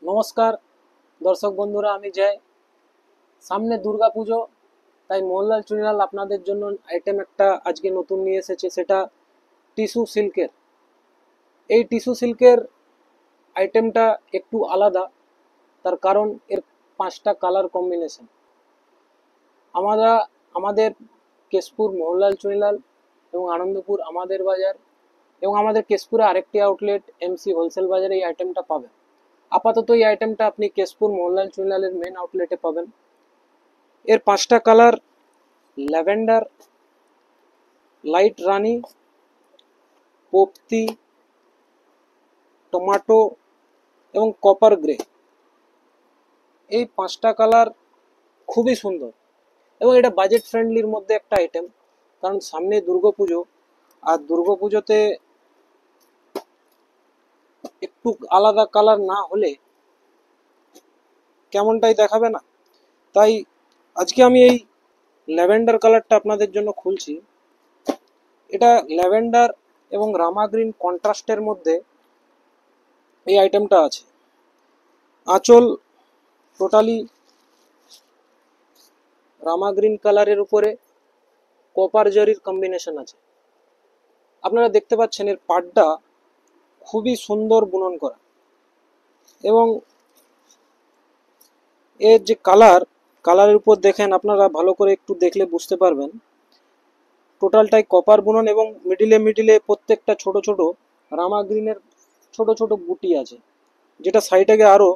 নমস্কার দর্শক বন্ধুরা, আমি জয়। সামনে দুর্গা পুজো, তাই মোহনলাল চুনিলাল আপনাদের জন্য আইটেম একটা আজকে নতুন নিয়ে এসেছে, সেটা টিস্যু সিল্কের। এই টিস্যু সিল্কের আইটেমটা একটু আলাদা, তার কারণ এর 5টা কালার কম্বিনেশন। আমরা আমাদের কেশপুর মোহনলাল চুনিলাল এবং আনন্দপুর আমাদের বাজার এবং আমাদের কেশপুরে আরেকটি আউটলেট এমসি হোলসেল বাজারে এই আইটেমটা পাবেন। আপাতত এই আইটেমটা আপনি কেশপুর মোহনলাল চুনিলালের মেন আউটলেটে পাবেন। এর 5টা কালার: ল্যাভেন্ডার, লাইট রানি, পোপ্তি, টমেটো এবং কপার গ্রে। এই 5টা কালার খুবই সুন্দর এবং এটা বাজেট ফ্রেন্ডলির মধ্যে একটা আইটেম, কারণ সামনে দুর্গাপুজো, আর দুর্গাপুজোতে একটু আলাদা কালার না হলে কেমনটাই দেখাবে না। তাই আজকে আমি এই ল্যাভেন্ডার কালারটা আপনাদের জন্য খুলছি। এটা ল্যাভেন্ডার এবং রামা গ্রিন কন্ট্রাস্টের মধ্যে এই আইটেমটা আছে। আঁচল টোটালি রামা গ্রিন কালারের উপরে কপার জরির কম্বিনেশন আছে। আপনারা দেখতে পাচ্ছেন এর পাড়টা খুবই সুন্দর বুনন করা, এবং এর যে কালারের উপর দেখেন, আপনারা ভালো করে একটু দেখলে বুঝতে পারবেন টোটালটাই কপার বুনন, এবং মিডিলে প্রত্যেকটা ছোট ছোট রামা গ্রিনের ছোট ছোট বুটি আছে, যেটা সাইডে আরো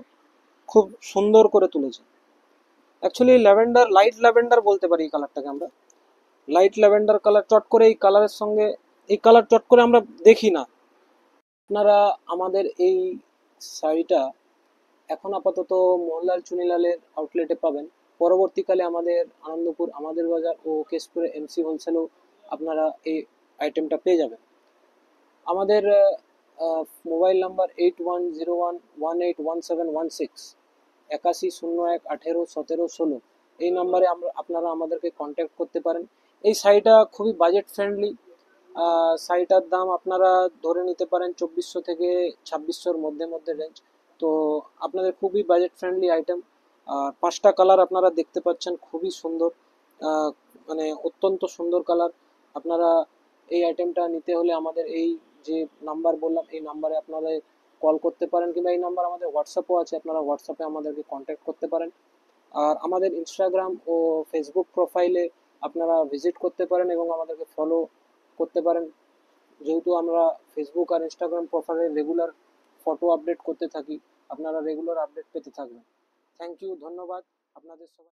খুব সুন্দর করে তুলেছে। অ্যাকচুয়ালি ল্যাভেন্ডার, লাইট ল্যাভেন্ডার বলতে পারি এই কালারটাকে আমরা। লাইট ল্যাভেন্ডার কালার চট করে এই কালারের সঙ্গে, এই কালার চট করে আমরা দেখি না। আপনারা আমাদের এই শাড়িটা এখন আপাতত মোহনলাল চুনিলালের আউটলেটে পাবেন। পরবর্তীকালে আমাদের আনন্দপুর আমাদের বাজার ও কেশপুরে এমসি হোলসেলেও আপনারা এই আইটেমটা পেয়ে যাবেন। আমাদের মোবাইল নাম্বার 8101181716, 8101181716। এই নাম্বারে আপনারা আমাদেরকে কন্ট্যাক্ট করতে পারেন। এই শাড়িটা খুবই বাজেট ফ্রেন্ডলি। শাড়িটার দাম আপনারা ধরে নিতে পারেন 2400 থেকে 2600-র মধ্যে রেঞ্জ। তো আপনাদের খুবই বাজেট ফ্রেন্ডলি আইটেম। আর 5টা কালার আপনারা দেখতে পাচ্ছেন, খুবই সুন্দর, মানে অত্যন্ত সুন্দর কালার। আপনারা এই আইটেমটা নিতে হলে আমাদের এই যে নাম্বার বললাম, এই নাম্বারে আপনারা কল করতে পারেন, কিংবা এই নাম্বার আমাদের হোয়াটসঅ্যাপও আছে, আপনারা হোয়াটসঅ্যাপে আমাদেরকে কন্ট্যাক্ট করতে পারেন। আর আমাদের ইনস্টাগ্রাম ও ফেসবুক প্রোফাইলে আপনারা ভিজিট করতে পারেন এবং আমাদেরকে ফলো করতে পারেন, যেহেতু আমরা ফেসবুক আর ইনস্টাগ্রাম প্রোফাইলে রেগুলার ফটো আপডেট করতে থাকি। আপনারা রেগুলার আপডেট পেতে থাকবেন। থ্যাংক ইউ, ধন্যবাদ আপনাদের সবাই।